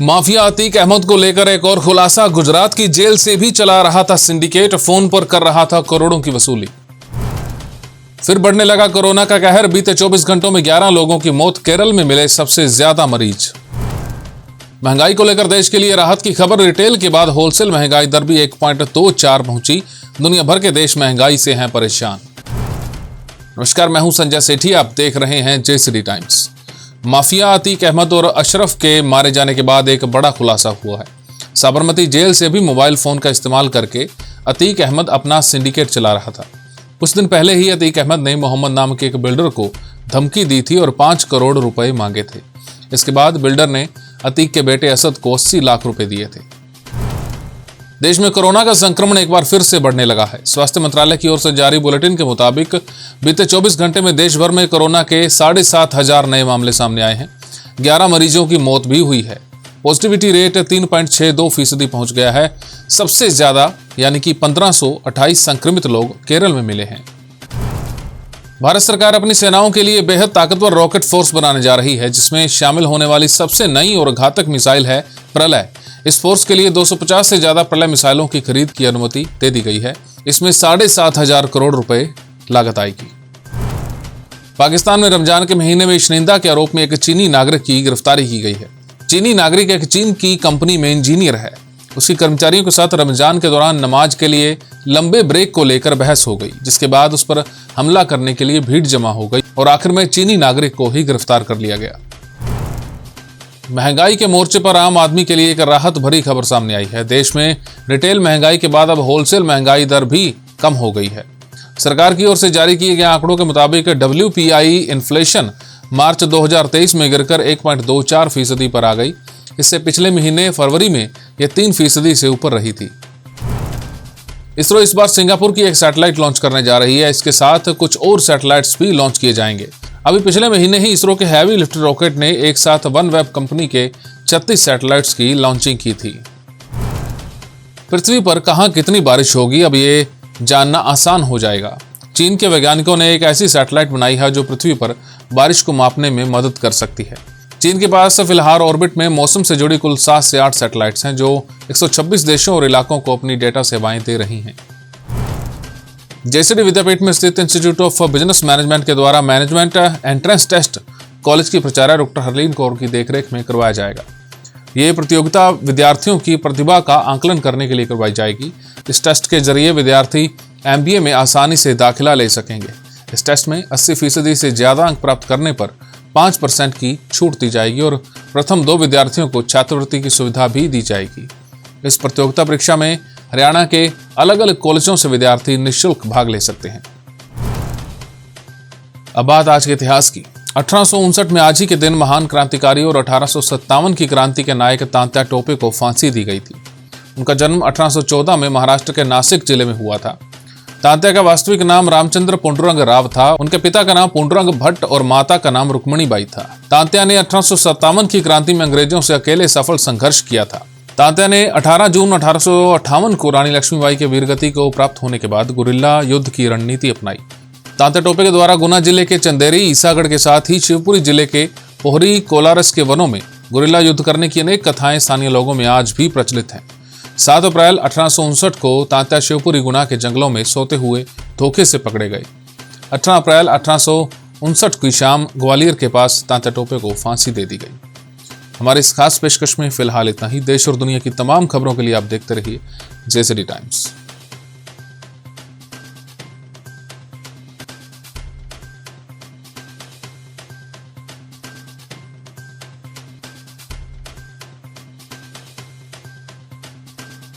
Mafia Atiq Ahmad को लेकर एक और खुलासा। गुजरात की जेल से भी चला रहा था सिंडिकेट, फोन पर कर रहा था करोड़ों की वसूली। फिर बढ़ने लगा कोरोना का कहर। बीते 24 घंटों में 11 लोगों की मौत। केरल में मिले सबसे ज्यादा मरीज। महंगाई को लेकर देश के लिए राहत की खबर। रिटेल के बाद होलसेल महंगाई दर भी 1.24 पहुंची। दुनिया भर के देश महंगाई से हैं परेशान। नमस्कार, मैं हूं संजय सेठी, आप देख रहे हैं JCD times. Mafia Atiq Ahmad और अशरफ के मारे जाने के बाद एक बड़ा खुलासा हुआ है। साबरमती जेल से भी मोबाइल फोन का इस्तेमाल करके अतीक अहमद अपना सिंडिकेट चला रहा था। कुछ दिन पहले ही अतीक अहमद ने मोहम्मद नाम के एक बिल्डर को धमकी दी थी और 5 करोड़ रुपए मांगे थे। इसके बाद बिल्डर ने अतीक के बेटे असद को 80 लाख रुपए दिए थे। देश में कोरोना का संक्रमण एक बार फिर से बढ़ने लगा है। स्वास्थ्य मंत्रालय की ओर से जारी बुलेटिन के मुताबिक बीते 24 घंटे में देश भर में कोरोना के 7,500 नए मामले सामने आए हैं। 11 मरीजों की मौत भी हुई है। पॉजिटिविटी रेट 3.62% पहुंच गया है। सबसे ज्यादा यानी कि 1528 संक्रमित लोग केरल में मिले हैं। भारत सरकार अपनी सेनाओं के लिए बेहद ताकतवर रॉकेट फोर्स बनाने जा रही है, जिसमें शामिल होने वाली सबसे नई और घातक मिसाइल है प्रलय। इस फोर्स के लिए 250 से ज्यादा प्रलय मिसाइलों की खरीद की अनुमति दे दी गई है। इसमें 7,500 करोड़ रुपए लागत आएगी। पाकिस्तान में रमजान के महीने में शनिंदा के आरोप में एक चीनी नागरिक की गिरफ्तारी की गई है। चीनी नागरिक एक चीन की कंपनी में इंजीनियर है। उसकी कर्मचारियों के साथ रमजान के दौरान नमाज के लिए लंबे ब्रेक को लेकर बहस हो गई, जिसके बाद उस पर हमला करने के लिए भीड़ जमा हो गई और आखिर में चीनी नागरिक को ही गिरफ्तार कर लिया गया। महंगाई के मोर्चे पर आम आदमी के लिए एक राहत भरी खबर सामने आई है। देश में रिटेल महंगाई के बाद अब होलसेल महंगाई दर भी कम हो गई है। सरकार की ओर से जारी किए गए आंकड़ों के मुताबिक WPI इन्फ्लेशन मार्च 2023 में गिरकर 1.24% पर आ गई। इससे पिछले महीने फरवरी में यह 3% से ऊपर रही थी। इसरो इस बार सिंगापुर की एक सैटेलाइट लॉन्च करने जा रही है। इसके साथ कुछ और सैटेलाइट्स भी लॉन्च किए जाएंगे। अभी पिछले महीने ही इसरो के हैवी लिफ्ट रॉकेट ने एक साथ OneWeb कंपनी के 36 सैटेलाइट्स की लॉन्चिंग की थी। पृथ्वी पर कहां कितनी बारिश होगी, अब ये जानना आसान हो जाएगा। चीन के वैज्ञानिकों ने एक ऐसी सैटेलाइट बनाई है जो पृथ्वी पर बारिश को मापने में मदद कर सकती है। चीन के पास फिलहाल ऑर्बिट में मौसम से जुड़ी कुल 7 से 8 सैटेलाइट्स हैं, जो 126 देशों और इलाकों को अपनी डेटा सेवाएं दे रही हैं। जेसीडी विद्यापीठ में स्थित इंस्टीट्यूट ऑफ बिजनेस मैनेजमेंट के द्वारा मैनेजमेंट एंट्रेंस टेस्ट कॉलेज की प्राचार्य डॉक्टर हरलीन कौर की देखरेख में करवाया जाएगा। ये प्रतियोगिता विद्यार्थियों की प्रतिभा का आकलन करने के लिए करवाई जाएगी। इस टेस्ट के जरिए विद्यार्थी MBA में आसानी से दाखिला ले सकेंगे। इस टेस्ट में 80% से ज्यादा अंक प्राप्त करने पर 5% की छूट दी जाएगी और प्रथम 2 विद्यार्थियों को छात्रवृत्ति की सुविधा भी दी जाएगी। इस प्रतियोगिता परीक्षा में हरियाणा के अलग अलग कॉलेजों से विद्यार्थी निःशुल्क भाग ले सकते हैं। अब बात आज के इतिहास की। 1859 में आज ही के दिन महान क्रांतिकारी और 1857 की क्रांति के नायक तात्या टोपे को फांसी दी गई थी। उनका जन्म 1814 में महाराष्ट्र के नासिक जिले में हुआ था। तात्या का वास्तविक नाम रामचंद्र पुंडरंग राव था। उनके पिता का नाम पुंडरंग भट्ट और माता का नाम रुक्मणी बाई था। तात्या ने 1857 की क्रांति में अंग्रेजों से अकेले सफल संघर्ष किया था। तात्या ने 18 जून 1858 को रानी लक्ष्मीबाई के वीरगति को प्राप्त होने के बाद गुरिल्ला युद्ध की रणनीति अपनाई। तात्या टोपे के द्वारा गुना जिले के चंदेरी, ईसागढ़ के साथ ही शिवपुरी जिले के पोहरी, कोलारस के वनों में गुरिल्ला युद्ध करने की अनेक कथाएं स्थानीय लोगों में आज भी प्रचलित हैं। 7 अप्रैल 1859 को तात्या शिवपुरी गुना के जंगलों में सोते हुए धोखे से पकड़े गए। 18 अप्रैल 1859 की शाम ग्वालियर के पास तात्या टोपे को फांसी दे दी गई। हमारे इस खास पेशकश में फिलहाल इतना ही। देश और दुनिया की तमाम खबरों के लिए आप देखते रहिए जेसीडी टाइम्स।